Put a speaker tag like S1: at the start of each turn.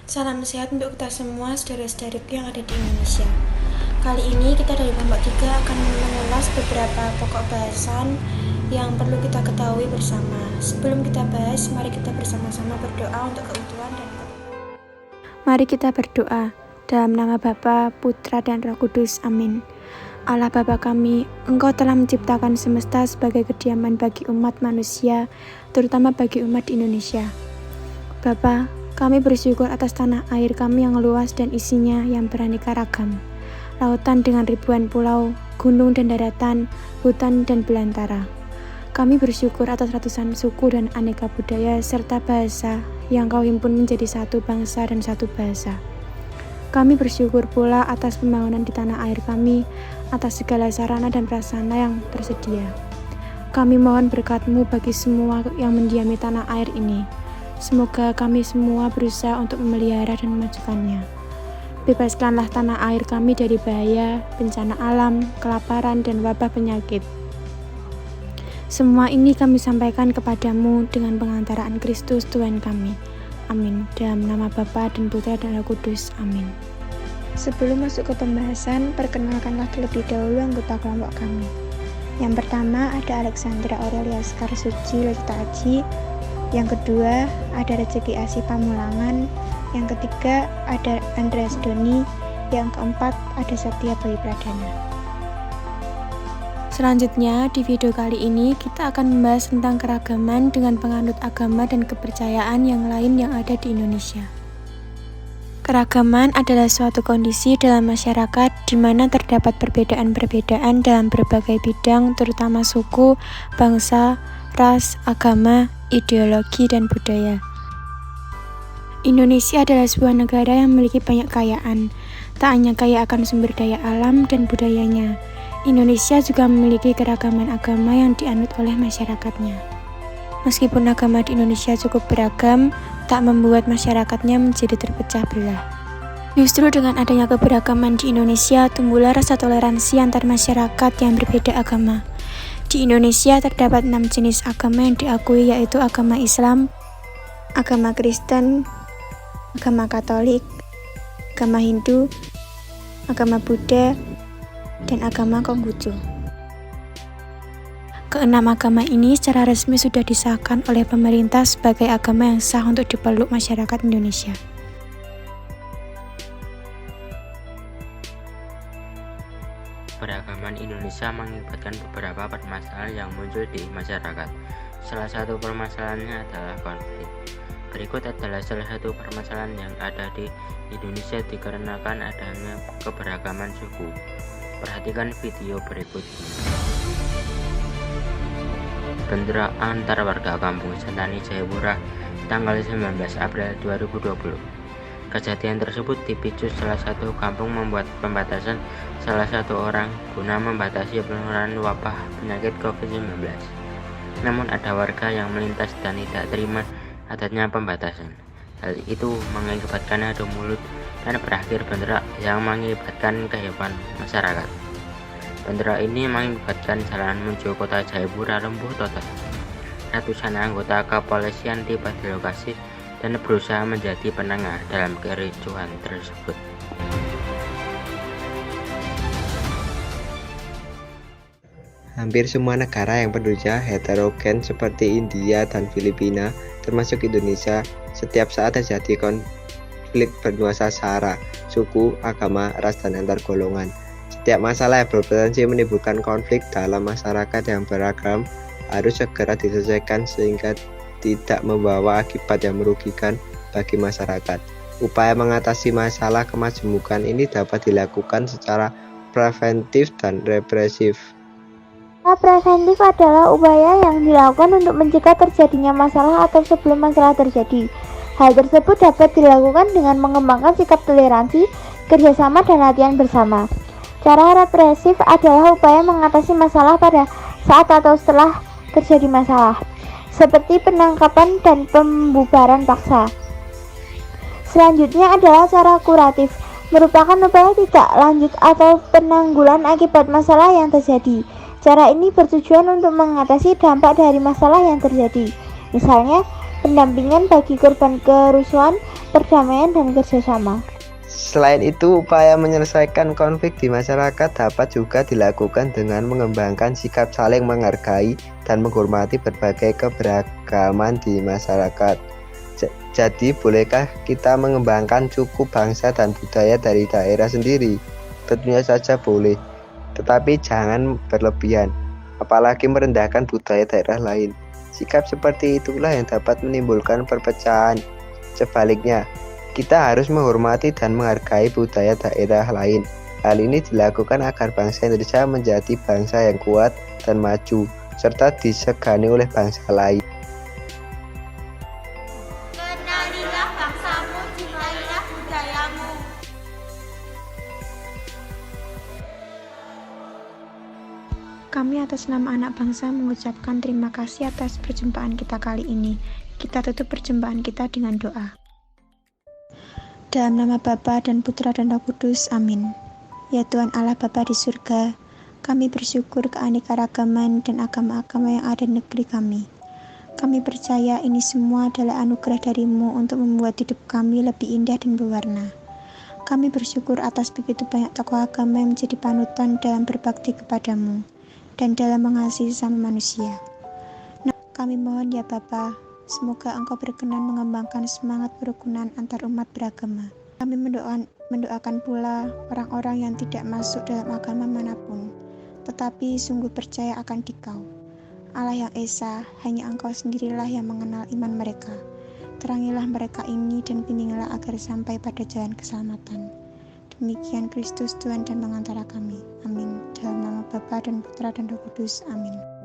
S1: Salam sehat untuk kita semua, saudara-saudariku yang ada di Indonesia. Kali ini kita dari kelompok 3 akan mengulas beberapa pokok bahasan yang perlu kita ketahui bersama. Sebelum kita bahas, mari kita bersama-sama berdoa untuk keutuhan dan
S2: Mari kita berdoa dalam nama Bapa, Putra, dan Roh Kudus. Amin. Allah Bapa kami, Engkau telah menciptakan semesta sebagai kediaman bagi umat manusia, terutama bagi umat di Indonesia. Bapa, kami bersyukur atas tanah air kami yang luas dan isinya yang beraneka ragam. Lautan dengan ribuan pulau, gunung dan daratan, hutan dan belantara. Kami bersyukur atas ratusan suku dan aneka budaya serta bahasa yang Kau himpun menjadi satu bangsa dan satu bahasa. Kami bersyukur pula atas pembangunan di tanah air kami, atas segala sarana dan prasarana yang tersedia. Kami mohon berkat-Mu bagi semua yang mendiami tanah air ini. Semoga kami semua berusaha untuk memelihara dan memajukannya. Bebaskanlah tanah air kami dari bahaya, bencana alam, kelaparan, dan wabah penyakit. Semua ini kami sampaikan kepadamu dengan pengantaraan Kristus Tuhan kami. Amin. Dalam nama Bapa dan Putra dan Roh Kudus. Amin. Sebelum masuk ke pembahasan, perkenalkanlah terlebih dahulu anggota kelompok kami. Yang pertama ada Alexandra Aurelia Suci Lelita Aji. Yang kedua ada Rezeki Asih Pamulangan. Yang ketiga ada Andreas Doni. Yang keempat ada Satya Bayu Pradana. Selanjutnya, di video kali ini kita akan membahas tentang keragaman dengan penganut agama dan kepercayaan yang lain yang ada di Indonesia. Keragaman adalah suatu kondisi dalam masyarakat di mana terdapat perbedaan-perbedaan dalam berbagai bidang, terutama suku, bangsa, ras, agama, ideologi, dan budaya. Indonesia adalah sebuah negara yang memiliki banyak kekayaan, tak hanya kaya akan sumber daya alam dan budayanya. Indonesia juga memiliki keragaman agama yang dianut oleh masyarakatnya. Meskipun agama di Indonesia cukup beragam, tak membuat masyarakatnya menjadi terpecah belah. Justru dengan adanya keberagaman di Indonesia, tumbuhlah rasa toleransi antar masyarakat yang berbeda agama. Di Indonesia terdapat 6 jenis agama yang diakui, yaitu agama Islam, agama Kristen, agama Katolik, agama Hindu, agama Buddha, dan agama Konghucu. Keenam agama ini secara resmi sudah disahkan oleh pemerintah sebagai agama yang sah untuk dipeluk masyarakat Indonesia.
S3: Peragaman Indonesia mengakibatkan beberapa permasalahan yang muncul di masyarakat. Salah satu permasalahannya adalah konflik. Berikut adalah salah satu permasalahan yang ada di Indonesia dikarenakan adanya keberagaman suku. Perhatikan video berikut ini. Bentrok antar warga kampung Sentani Jayapura tanggal 19 April 2020. Kejadian tersebut dipicu salah satu kampung membuat pembatasan salah satu orang guna membatasi penularan wabah penyakit COVID-19. Namun ada warga yang melintas dan tidak terima adanya pembatasan. Hal itu mengakibatkan adu mulut dan berakhir bentrok yang mengakibatkan kehidupan masyarakat. Bentrok ini mengakibatkan jalan menuju kota Jayapura lumpuh total. Ratusan anggota kepolisian tiba di lokasi dan berusaha menjadi penengah dalam kericuhan tersebut.
S4: Hampir semua negara yang penduduknya heterogen seperti India dan Filipina, termasuk Indonesia, setiap saat terjadi konflik bernuansa sara, suku, agama, ras, dan antar golongan. Setiap masalah yang berpotensi menimbulkan konflik dalam masyarakat yang beragam harus segera diselesaikan sehingga tidak membawa akibat yang merugikan bagi masyarakat. Upaya mengatasi masalah kemajemukan ini dapat dilakukan secara preventif dan represif.
S5: Preventif adalah upaya yang dilakukan untuk mencegah terjadinya masalah atau sebelum masalah terjadi. Hal tersebut dapat dilakukan dengan mengembangkan sikap toleransi, kerjasama, dan latihan bersama. Cara represif adalah upaya mengatasi masalah pada saat atau setelah terjadi masalah, seperti penangkapan dan pembubaran paksa. Selanjutnya adalah cara kuratif, merupakan upaya tidak lanjut atau penanggulan akibat masalah yang terjadi. Cara ini bertujuan untuk mengatasi dampak dari masalah yang terjadi. Misalnya, pendampingan bagi korban kerusuhan perdamaian, dan kerjasama.
S4: Selain itu, upaya menyelesaikan konflik di masyarakat dapat juga dilakukan dengan mengembangkan sikap saling menghargai dan menghormati berbagai keberagaman di masyarakat. Jadi, bolehkah kita mengembangkan suku, bangsa, dan budaya dari daerah sendiri? Tentunya saja boleh, tetapi jangan berlebihan, apalagi merendahkan budaya daerah lain. Sikap seperti itulah yang dapat menimbulkan perpecahan. Sebaliknya, kita harus menghormati dan menghargai budaya daerah lain. Hal ini dilakukan agar bangsa Indonesia menjadi bangsa yang kuat dan maju, serta disegani oleh bangsa lain.
S1: Kenalilah bangsamu, cintailah budayamu.
S2: Kami atas nama anak bangsa mengucapkan terima kasih atas perjumpaan kita kali ini. Kita tutup perjumpaan kita dengan doa. Dalam nama Bapa dan Putra dan Roh Kudus, amin. Ya Tuhan Allah Bapa di surga, kami bersyukur keanekaragaman dan agama-agama yang ada di negeri kami. Kami percaya ini semua adalah anugerah dari-Mu untuk membuat hidup kami lebih indah dan berwarna. Kami bersyukur atas begitu banyak tokoh agama yang menjadi panutan dalam berbakti kepada-Mu dan dalam mengasihi sesama manusia. Kami mohon ya Bapa, semoga Engkau berkenan mengembangkan semangat kerukunan antar umat beragama. Kami mendoakan pula orang-orang yang tidak masuk dalam agama manapun, tetapi sungguh percaya akan Dikau. Allah yang Esa, hanya Engkau sendirilah yang mengenal iman mereka. Terangilah mereka ini dan bimbinglah agar sampai pada jalan keselamatan. Demikian Kristus Tuhan dan pengantara kami. Amin. Dalam nama Bapa dan Putra dan Roh Kudus. Amin.